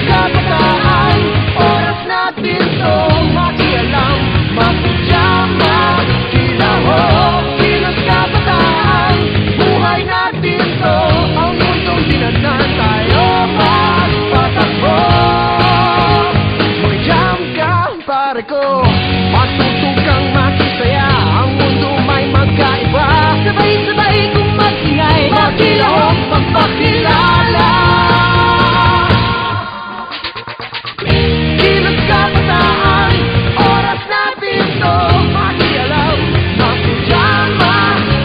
kabataan, oras natin to makialam, makijama, kilaho, kilos kabataan, buhay natin to, ang mundong dinadnan tayo magpatakbo. Makijam ka, pare ko, matutong kang makisaya, ang mundo may magkaiba, sabay-sabay kung mag-ingay, makilaho, magpakilala. Kilos kabataan, oras natin to makialam, makijama,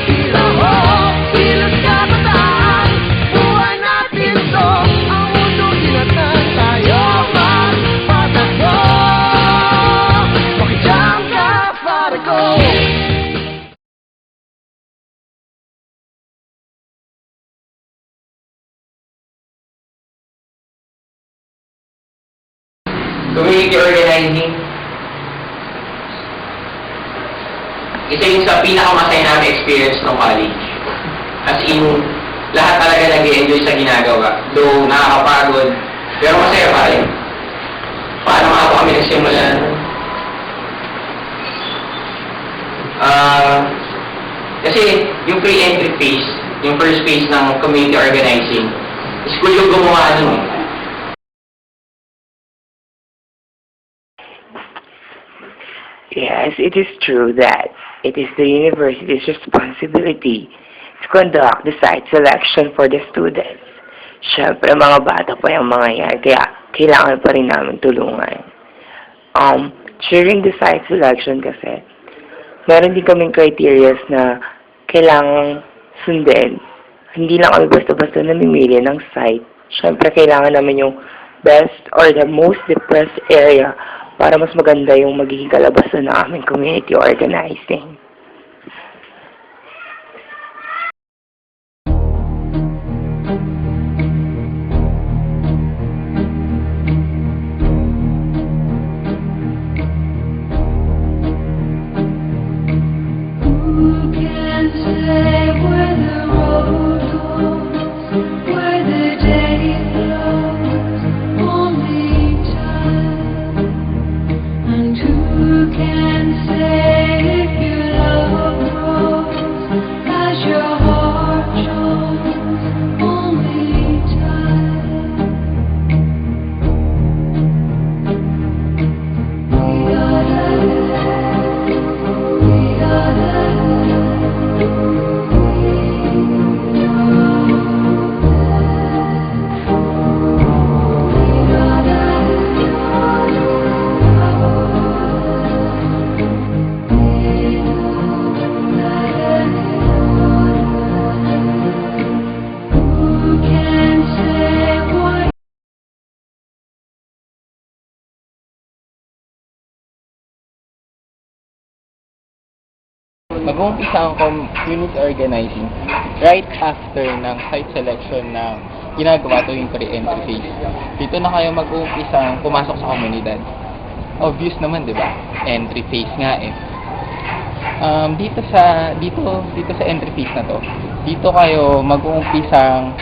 kilaho, kilos kabataan, buhay natin to, ang mundong dinadnan tayo magpatakbo. Makijam ka, pare ko. Community organizing, isa yun sa pinakamasaya namin experience ng college. As in, lahat talaga nag-i-enjoy sa ginagawa. Though nakakapagod, pero masaya pa rin. Paano nga po kami nagsimula? Kasi yung pre-entry phase, yung first phase ng community organizing, school yung gumawa nun. Yes, it is true that it is the university's responsibility to conduct the site selection for the students. Siyempre, mga bata pa yung mga yan, kaya kailangan pa rin namin tulungan. During the site selection kasi, meron din kaming criteria na kailangan sundin. Hindi lang kami basta-basta namimili ng site. Siyempre, kailangan namin yung best or the most depressed area para mas maganda yung magiging kalabasan ng aming community organizing. Who can say where the road goes, where the day flows? Only time. And who can say if your love grows as your heart shows? Only time. We are Mag-uumpisa ang community organizing right after ng site selection ng ginagawa tuwing pre-entry phase. Dito na kayo mag-uumpisa pumasok sa komunidad. Obvious naman, di ba? Entry phase nga eh. Dito sa entry phase na to, dito kayo mag-uumpisang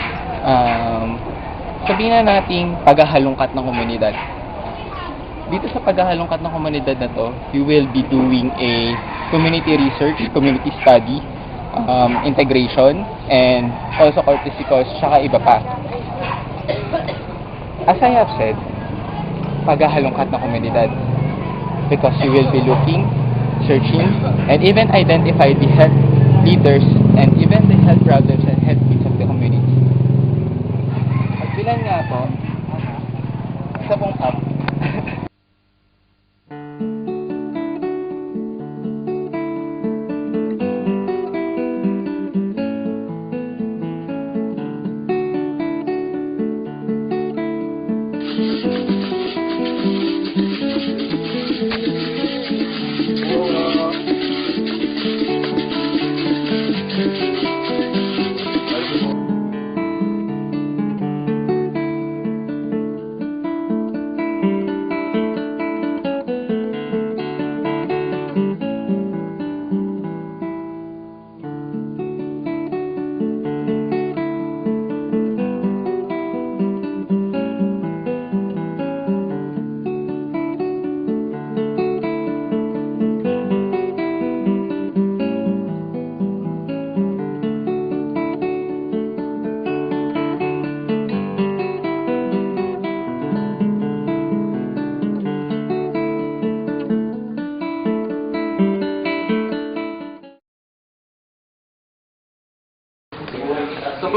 sabihin na nating paghahalungkat ng komunidad. Dito sa paghahalungkat ng komunidad na to, you will be doing a community research, community study, integration, and also courtesy calls, tsaka iba pa. As I have said, paghahalungkat ng komunidad, because you will be looking, searching, and even identify the health leaders and even the health problems and health needs of the community. Magbilan nga po, isa pong up.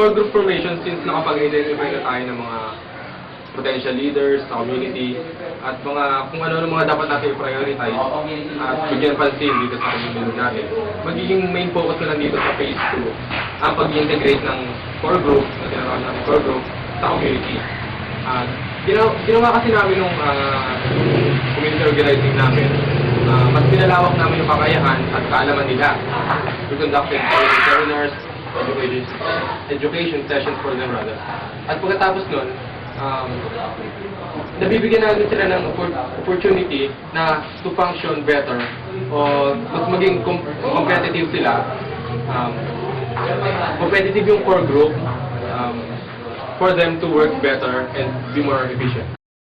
core group formation, since nakapag-identify na tayo ng mga potential leaders sa community at mga kung ano mga dapat natin i-prioritize at bigyan pansin dito sa community natin. Magiging main focus na lang dito sa phase 2 ang pag-integrate ng core group, na tinatawag natin core group, sa community. At ginawa kasi namin nung community organizing namin, mas pinalawak namin yung kakayahan at kaalaman nila. We conducted seminars, education sessions for them rather. At pagkatapos nun, nabibigyan natin sila ng opportunity na to function better o mas maging competitive sila. Competitive yung core group for them to work better and be more efficient.